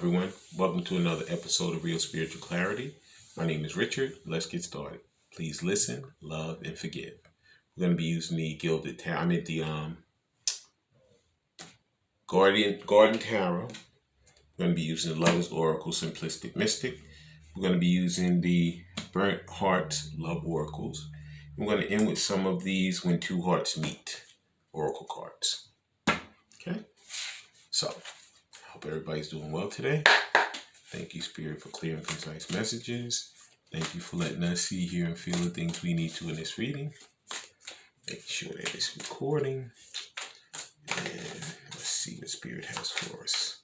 everyone. Welcome to another episode of Real Spiritual Clarity. My name is Richard. Let's get started. Please listen, love, and forgive. We're going to be using the Gilded Tarot. I'm at the Garden Tarot. We're going to be using the Lover's Oracle Simplistic Mystic. We're going to be using the Burnt Hearts Love Oracles. We're going to end with some of these When Two Hearts Meet Oracle cards. Okay? So, I hope everybody's doing well today. Thank you, Spirit, for clear and concise messages. Thank you for letting us see, hear, and feel the things we need to in this reading. Make sure that it's recording. And let's see what Spirit has for us.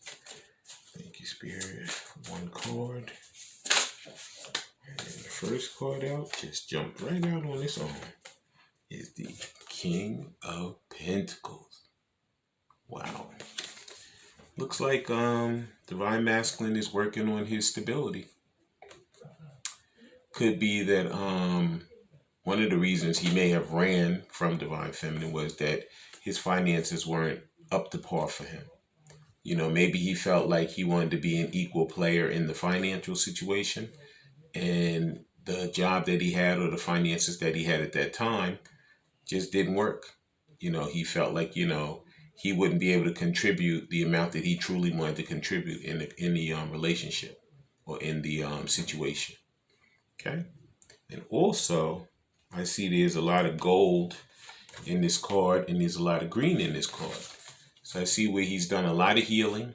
Thank you, Spirit, for one card. And the first card out just jumped right out on its own. Is the King of Pentacles. Wow. Looks like Divine Masculine is working on his stability. Could be that one of the reasons he may have ran from Divine Feminine was that his finances weren't up to par for him. You know, maybe he felt like he wanted to be an equal player in the financial situation, and the job that he had or the finances that he had at that time just didn't work. You know, he felt like, he wouldn't be able to contribute the amount that he truly wanted to contribute in the relationship or in the situation. Okay. And also, I see there's a lot of gold in this card and there's a lot of green in this card. So I see where he's done a lot of healing.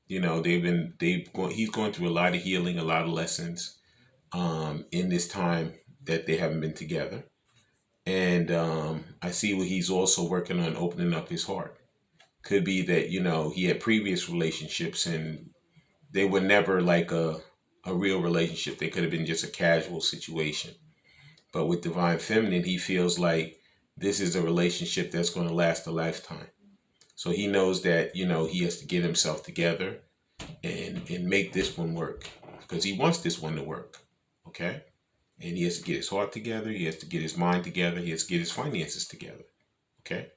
You know, he's going through a lot of healing, a lot of lessons in this time that they haven't been together. And I see where he's also working on opening up his heart. Could be that, he had previous relationships and they were never like a real relationship. They could have been just a casual situation. But with Divine Feminine, he feels like this is a relationship that's going to last a lifetime. So he knows that, he has to get himself together and make this one work because he wants this one to work. Okay. And he has to get his heart together. He has to get his mind together. He has to get his finances together. Okay.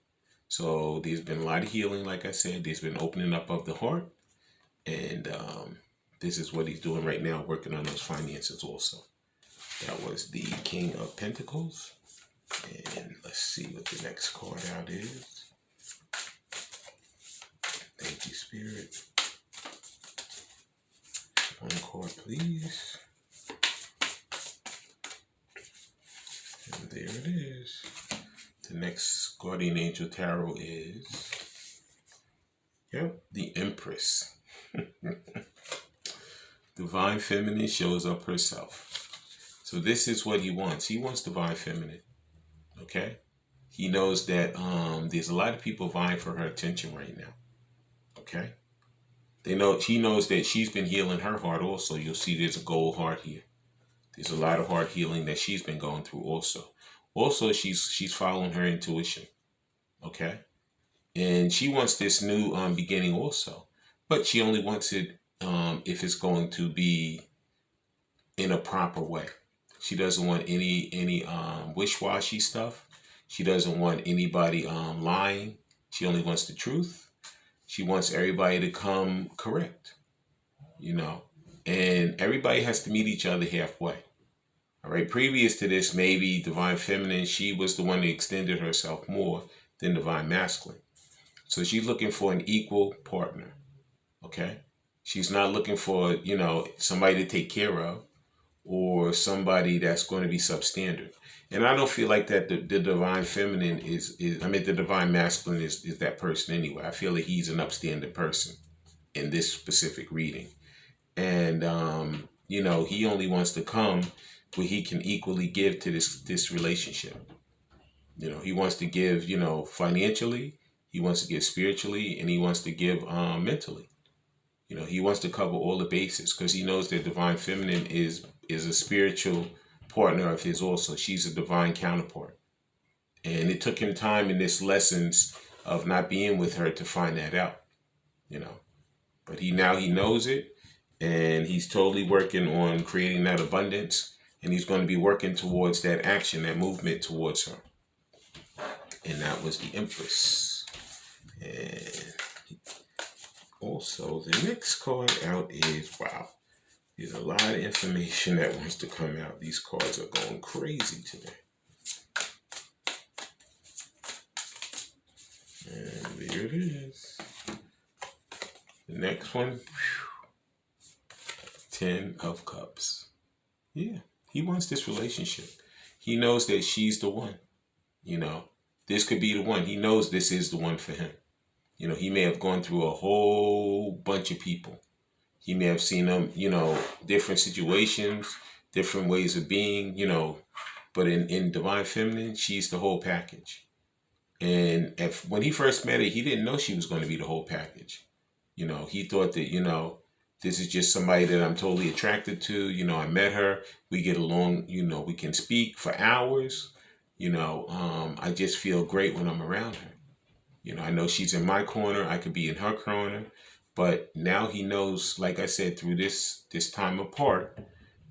So there's been a lot of healing, like I said. There's been opening up of the heart. And this is what he's doing right now, working on those finances also. That was the King of Pentacles. And let's see what the next card out is. Thank you, Spirit. One card, please. And there it is. The next Guardian Angel Tarot is, the Empress. Divine Feminine shows up herself. So this is what he wants. He wants Divine Feminine. Okay? He knows that there's a lot of people vying for her attention right now. Okay? He knows that she's been healing her heart also. You'll see there's a gold heart here. There's a lot of heart healing that she's been going through also. Also, she's following her intuition, okay? And she wants this new beginning also, but she only wants it if it's going to be in a proper way. She doesn't want any wish-washy stuff. She doesn't want anybody lying. She only wants the truth. She wants everybody to come correct, and everybody has to meet each other halfway. All right, previous to this, maybe Divine Feminine, she was the one that extended herself more than Divine Masculine. So she's looking for an equal partner, okay? She's not looking for, somebody to take care of or somebody that's going to be substandard. And I don't feel like that the Divine Feminine the Divine Masculine is that person anyway. I feel like he's an upstanding person in this specific reading. And, he only wants to come where he can equally give to this relationship. He wants to give, financially, he wants to give spiritually, and he wants to give mentally. He wants to cover all the bases because he knows that Divine Feminine is a spiritual partner of his also. She's a divine counterpart. And it took him time in this lessons of not being with her to find that out, But he knows it, and he's totally working on creating that abundance. And he's going to be working towards that action, that movement towards her. And that was the Empress. And Also, the next card out is, wow, there's a lot of information that wants to come out. These cards are going crazy today. And there it is. The next one, 10 of Cups. Yeah, he wants this relationship. He knows that she's the one. You know, this could be the one. He knows this is the one for him. You know, he may have gone through a whole bunch of people. He may have seen them, you know, different situations, different ways of being, you know, but in Divine Feminine, she's the whole package. And when he first met her, he didn't know she was going to be the whole package. You know, he thought that, you know, this is just somebody that I'm totally attracted to. You know, I met her. We get along, you know, we can speak for hours. You know, I just feel great when I'm around her. You know, I know she's in my corner. I could be in her corner. But now he knows, like I said, through this time apart,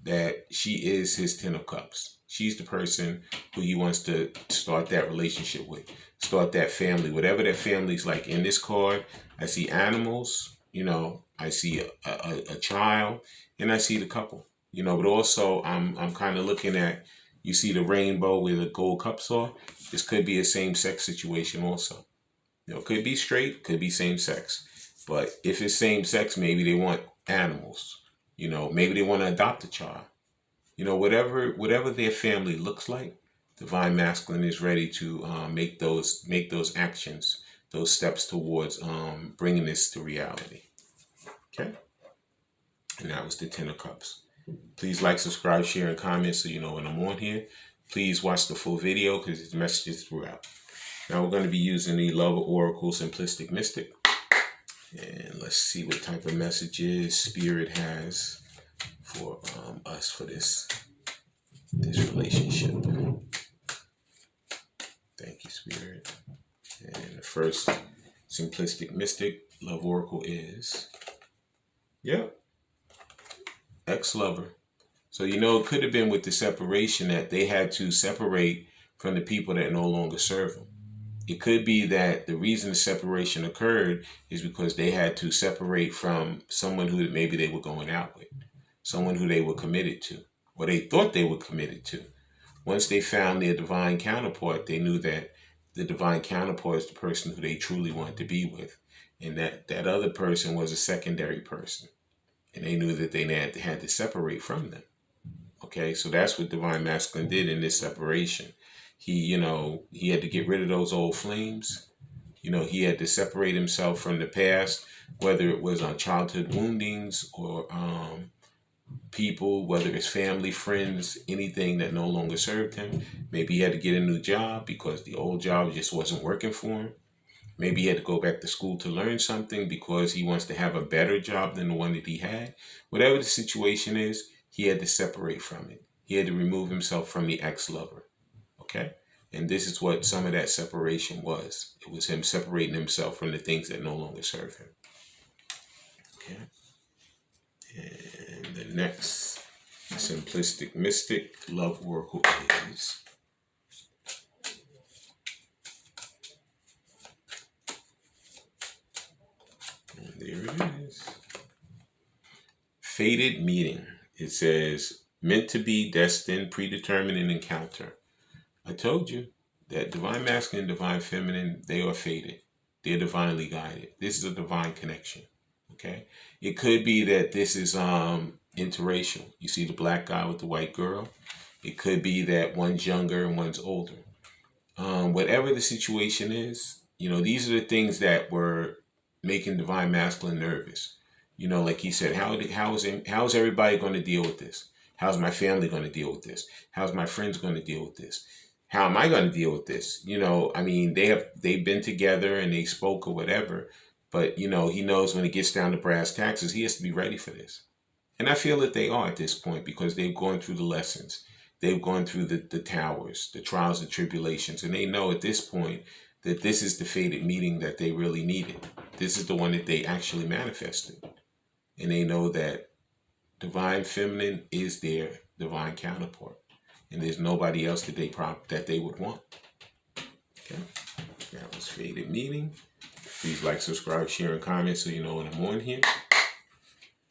that she is his 10 of Cups. She's the person who he wants to start that relationship with, start that family, whatever that family's like. In this card, I see animals, you know, I see a child, and I see the couple, you know, but also I'm kind of looking at, you see the rainbow where the gold cups are. This could be a same-sex situation also. You know, could be straight, could be same sex. But if it's same sex, maybe they want animals. You know, maybe they want to adopt a child. You know, whatever their family looks like, Divine Masculine is ready to make those actions, those steps towards bringing this to reality. Okay, and that was the 10 of Cups. Please like, subscribe, share, and comment so you know when I'm on here. Please watch the full video because it's messages throughout. Now we're going to be using the Love Oracle Simplistic Mystic. And let's see what type of messages Spirit has for us for this relationship. Thank you, Spirit. And the first Simplistic Mystic Love Oracle is, yep, ex-lover. So, you know, it could have been with the separation that they had to separate from the people that no longer serve them. It could be that the reason the separation occurred is because they had to separate from someone who maybe they were going out with, someone who they were committed to, or they thought they were committed to. Once they found their divine counterpart, they knew that the divine counterpart is the person who they truly want to be with, and that other person was a secondary person, and they knew that they had to separate from them. Okay, so that's what Divine Masculine did in this separation. He, you know, he had to get rid of those old flames. You know, he had to separate himself from the past, whether it was on childhood woundings or people, whether it's family, friends, anything that no longer served him. Maybe he had to get a new job because the old job just wasn't working for him. Maybe he had to go back to school to learn something because he wants to have a better job than the one that he had. Whatever the situation is, he had to separate from it. He had to remove himself from the ex-lover. Okay? And this is what some of that separation was. It was him separating himself from the things that no longer serve him. Okay? And the next Simplistic Mystic Love Oracle is, and there it is, Fated Meeting. It says, meant to be, destined, predetermined, and encounter. I told you that Divine Masculine and Divine Feminine, they are fated. They're divinely guided. This is a divine connection. Okay? It could be that this is interracial. You see the black guy with the white girl. It could be that one's younger and one's older. Whatever the situation is, you know, these are the things that were making Divine Masculine nervous. You know, like he said, how is everybody going to deal with this? How's my family going to deal with this? How's my friends going to deal with this? How am I going to deal with this? You know, I mean, they've been together and they spoke or whatever, but you know, he knows when it gets down to brass taxes, he has to be ready for this. And I feel that they are at this point because they've gone through the lessons. They've gone through the towers, the trials and tribulations, and they know at this point that this is the fated meeting that they really needed. This is the one that they actually manifested. And they know that Divine Feminine is their divine counterpart. And there's nobody else that they would want. Okay, that was Fated Meeting. Please like, subscribe, share, and comment so you know when I'm on here.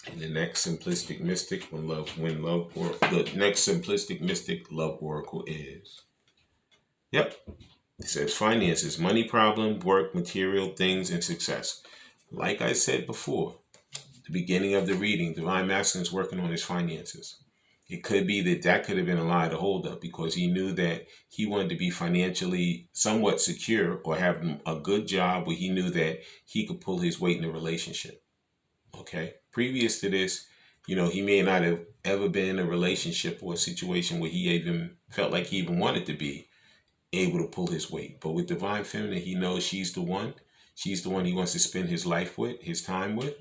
And the next simplistic mystic the next simplistic mystic love oracle is. Yep. It says finances, money problem, work, material things, and success. Like I said before, the beginning of the reading, Divine Masculine is working on his finances. It could be that could have been a lie to hold up because he knew that he wanted to be financially somewhat secure or have a good job where he knew that he could pull his weight in a relationship. Okay. Previous to this, he may not have ever been in a relationship or a situation where he even felt like he even wanted to be able to pull his weight. But with Divine Feminine, he knows she's the one. She's the one he wants to spend his life with, his time with.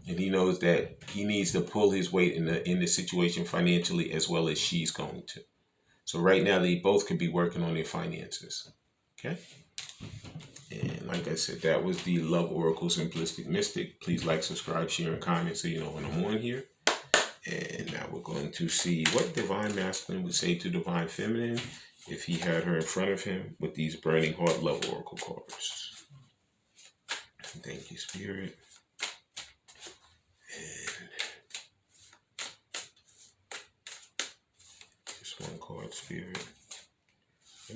And he knows that he needs to pull his weight in the situation financially as well as she's going to. So right now, they both could be working on their finances. Okay? And like I said, that was the Love Oracle Simplistic Mystic. Please like, subscribe, share, and comment so you know when I'm on here. And now we're going to see what Divine Masculine would say to Divine Feminine if he had her in front of him with these Burning Heart Love Oracle cards. Thank you, Spirit. And just one card, Spirit.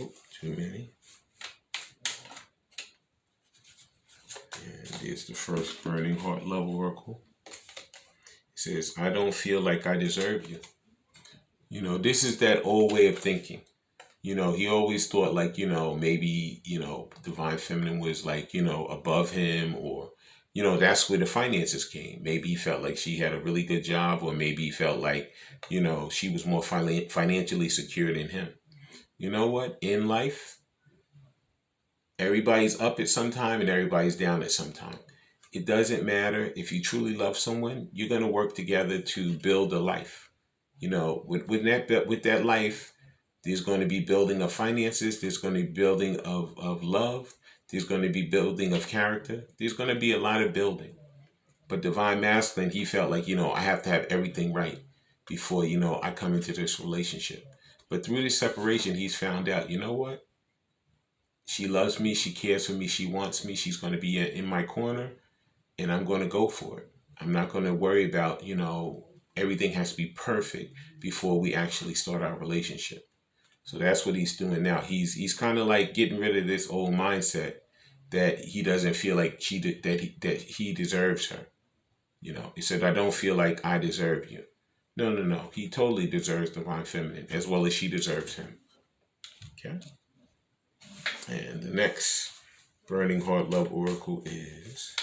Oh, too many. And there's the first Burning Heart Love Oracle. It says, I don't feel like I deserve you. This is that old way of thinking. He always thought like, maybe, Divine Feminine was like, above him or, that's where the finances came. Maybe he felt like she had a really good job or maybe he felt like, she was more financially secure than him. You know what? In life, everybody's up at some time and everybody's down at some time. It doesn't matter. If you truly love someone, you're going to work together to build a life. With that life, there's going to be building of finances. There's going to be building of love. There's going to be building of character. There's going to be a lot of building. But Divine Masculine, he felt like, I have to have everything right before, I come into this relationship. But through this separation, he's found out, you know what? She loves me. She cares for me. She wants me. She's going to be in my corner and I'm going to go for it. I'm not going to worry about, everything has to be perfect before we actually start our relationship. So that's what he's doing now. He's kind of like getting rid of this old mindset that he doesn't feel like that he deserves her. He said, I don't feel like I deserve you. No. He totally deserves Divine Feminine as well as she deserves him. Okay. And the next Burning Heart Love Oracle is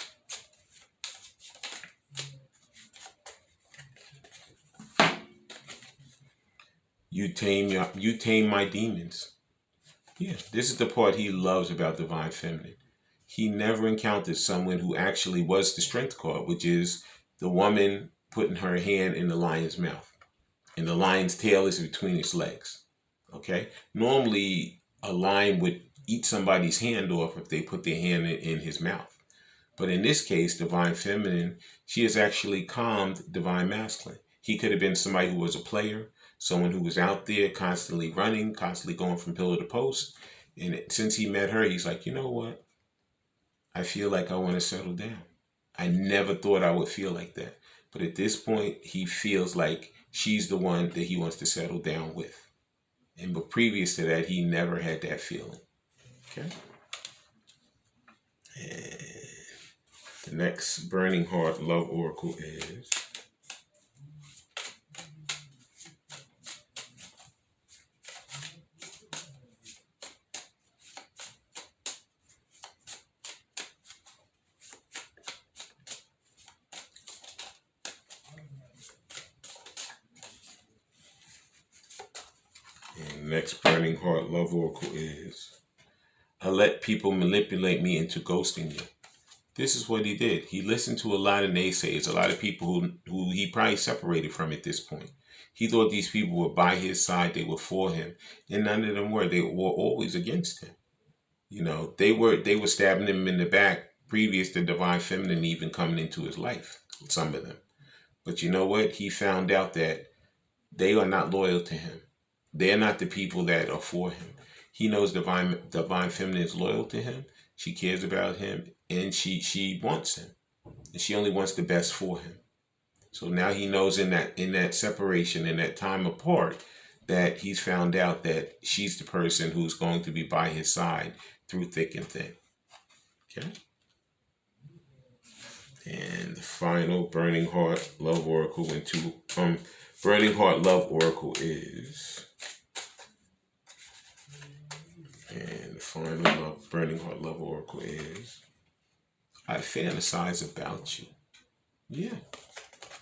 You tame my demons. Yeah, this is the part he loves about Divine Feminine. He never encountered someone who actually was the Strength card, which is the woman putting her hand in the lion's mouth. And the lion's tail is between its legs. Okay? Normally, a lion would eat somebody's hand off if they put their hand in his mouth. But in this case, Divine Feminine, she has actually calmed Divine Masculine. He could have been somebody who was a player, someone who was out there constantly running, constantly going from pillar to post. And since he met her, he's like, you know what? I feel like I want to settle down. I never thought I would feel like that. But at this point, he feels like she's the one that he wants to settle down with. But previous to that, he never had that feeling. Okay? And the next Burning Heart Love Oracle is next Burning Heart Love Oracle is I let people manipulate me into ghosting you. This is what he did. He listened to a lot of naysayers, a lot of people who he probably separated from at this point. He thought these people were by his side, they were for him, and none of them were. They were always against him. They were stabbing him in the back previous to Divine Feminine even coming into his life, some of them. But you know what? He found out that they are not loyal to him. They're not the people that are for him. He knows Divine Feminine is loyal to him. She cares about him. and she wants him, and she only wants the best for him. So now he knows in that separation, in that time apart, that he's found out that she's the person who's going to be by his side through thick and thin. Okay. And the final Burning Heart Love Oracle Burning Heart Love Oracle is, and the final Burning Heart Love Oracle is, I fantasize about you. Yeah.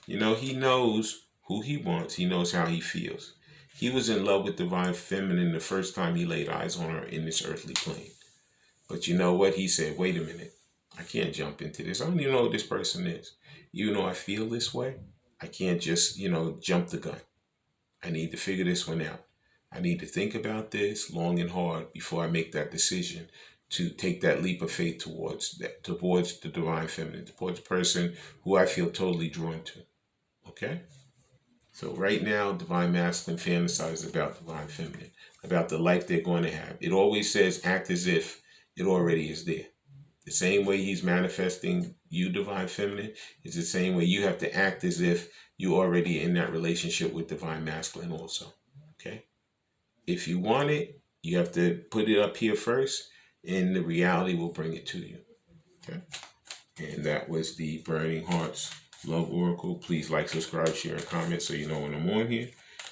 You know, he knows who he wants. He knows how he feels. He was in love with Divine Feminine the first time he laid eyes on her in this earthly plane. But you know what? He said, wait a minute. I can't jump into this. I don't even know who this person is. Even though I feel this way, I can't just, jump the gun. I need to figure this one out. I need to think about this long and hard before I make that decision to take that leap of faith towards the Divine Feminine, towards the person who I feel totally drawn to. Okay? So right now, Divine Masculine fantasizes about Divine Feminine, about the life they're going to have. It always says act as if it already is there. The same way he's manifesting you, Divine Feminine, is the same way you have to act as if you're already in that relationship with Divine Masculine also. Okay? If you want it, you have to put it up here first, and the reality will bring it to you. Okay? And that was the Burning Hearts Love Oracle. Please like, subscribe, share, and comment so you know when I'm on here.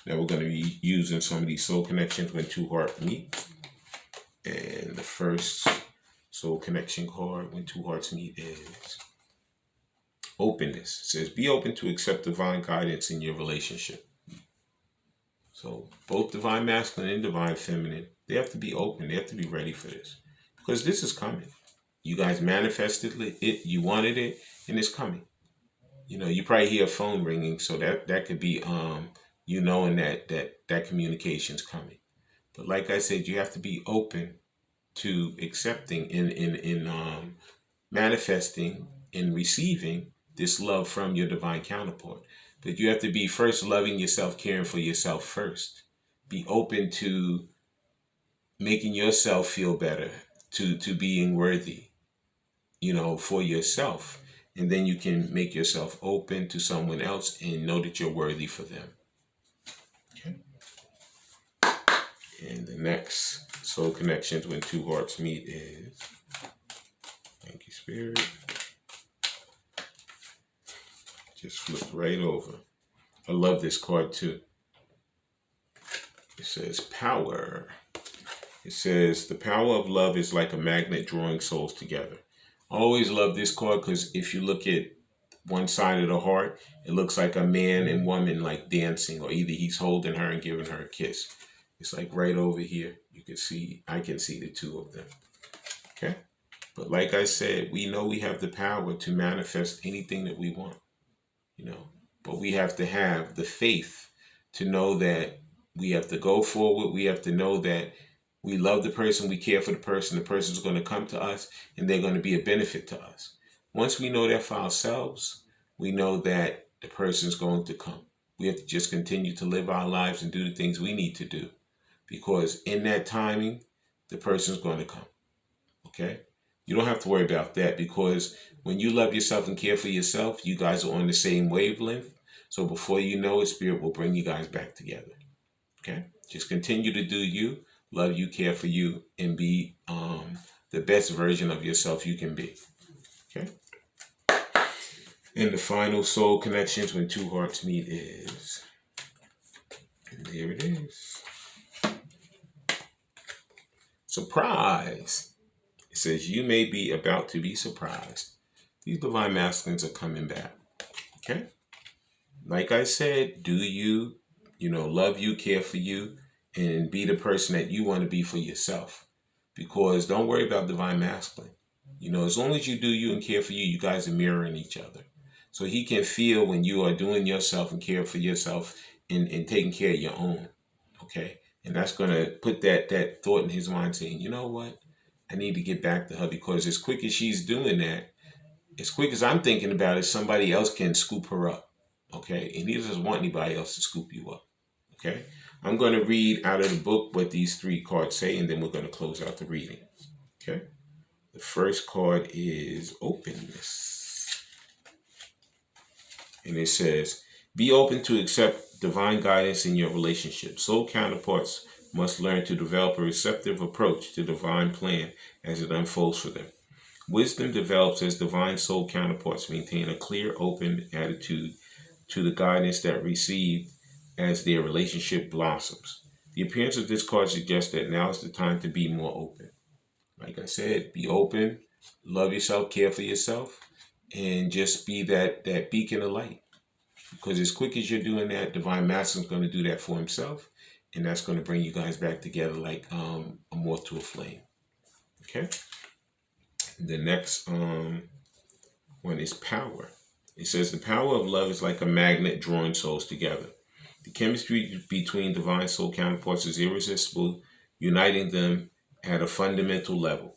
Now we're going to be using some of these soul connections when two hearts meet. And the first soul connection card when two hearts meet is openness. It says, be open to accept divine guidance in your relationship. So both Divine Masculine and Divine Feminine, they have to be open. They have to be ready for this. Because this is coming. You guys manifested it, you wanted it, and it's coming. You probably hear a phone ringing, so that could be knowing that communication's coming. But like I said, you have to be open to accepting in manifesting and receiving this love from your divine counterpart. But you have to be first loving yourself, caring for yourself first. Be open to making yourself feel better, to being worthy, for yourself. And then you can make yourself open to someone else and know that you're worthy for them. Okay. And the next soul connections when two hearts meet is, thank you, Spirit. Just flip right over. I love this card too. It says power. It says the power of love is like a magnet drawing souls together. I always love this card because if you look at one side of the heart, it looks like a man and woman like dancing, or either he's holding her and giving her a kiss. It's like right over here. I can see the two of them. Okay? But like I said, we know we have the power to manifest anything that we want, but we have to have the faith to know that we have to go forward. We have to know that we love the person, we care for the person's going to come to us, and they're going to be a benefit to us. Once we know that for ourselves, we know that the person's going to come. We have to just continue to live our lives and do the things we need to do, because in that timing, the person's going to come. Okay? You don't have to worry about that, because when you love yourself and care for yourself, you guys are on the same wavelength. So before you know it, Spirit will bring you guys back together. Okay? Just continue to do you. Love you, care for you, and be the best version of yourself you can be. Okay? And the final soul connections when two hearts meet is, and there it is, surprise. It says you may be about to be surprised. These Divine Masculines are coming back. Okay? Like I said, do you, love you, care for you, and be the person that you want to be for yourself. Because don't worry about Divine Masculine. As long as you do you and care for you, you guys are mirroring each other. So he can feel when you are doing yourself and care for yourself and taking care of your own. Okay? And that's going to put that thought in his mind saying, you know what? I need to get back to her, because as quick as she's doing that, as quick as I'm thinking about it, somebody else can scoop her up. Okay? And he doesn't want anybody else to scoop you up. Okay? I'm going to read out of the book what these three cards say, and then we're going to close out the reading. Okay? The first card is openness. And it says, be open to accept divine guidance in your relationship. Soul counterparts must learn to develop a receptive approach to divine plan as it unfolds for them. Wisdom develops as divine soul counterparts maintain a clear, open attitude to the guidance that received as their relationship blossoms. The appearance of this card suggests that now is the time to be more open. Like I said, be open, love yourself, care for yourself, and just be that beacon of light. Because as quick as you're doing that, Divine Masculine's going to do that for himself, and that's going to bring you guys back together like a moth to a flame. Okay. The next one is power. It says the power of love is like a magnet drawing souls together. The chemistry between divine soul counterparts is irresistible, uniting them at a fundamental level.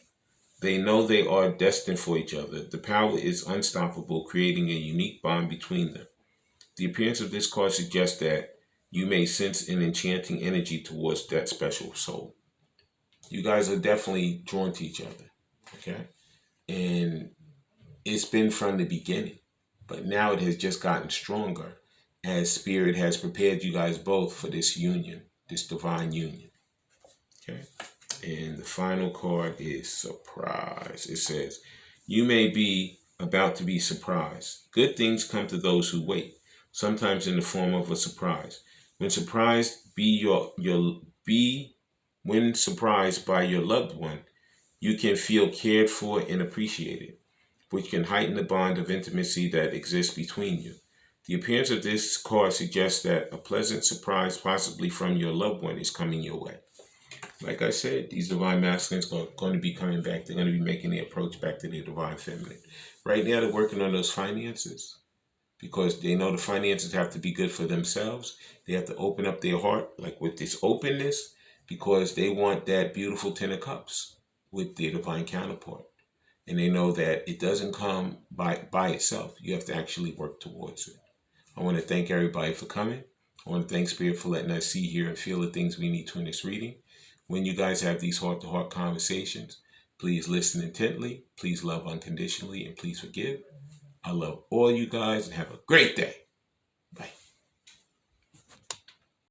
They know they are destined for each other. The power is unstoppable, creating a unique bond between them. The appearance of this card suggests that you may sense an enchanting energy towards that special soul. You guys are definitely drawn to each other, okay? And it's been from the beginning, but now it has just gotten stronger as Spirit has prepared you guys both for this union, this divine union, okay? And the final card is surprise. It says, you may be about to be surprised. Good things come to those who wait, sometimes in the form of a surprise. When surprised when surprised by your loved one, you can feel cared for and appreciated, which can heighten the bond of intimacy that exists between you. The appearance of this card suggests that a pleasant surprise, possibly from your loved one, is coming your way. Like I said, these divine masculines are going to be coming back. They're going to be making the approach back to their divine feminine. Right now, they're working on those finances because they know the finances have to be good for themselves. They have to open up their heart, like with this openness, because they want that beautiful 10 of cups with their divine counterpart. And they know that it doesn't come by itself. You have to actually work towards it. I want to thank everybody for coming. I want to thank Spirit for letting us see, hear, and feel the things we need to in this reading. When you guys have these heart-to-heart conversations, please listen intently, please love unconditionally, and please forgive. I love all you guys and have a great day.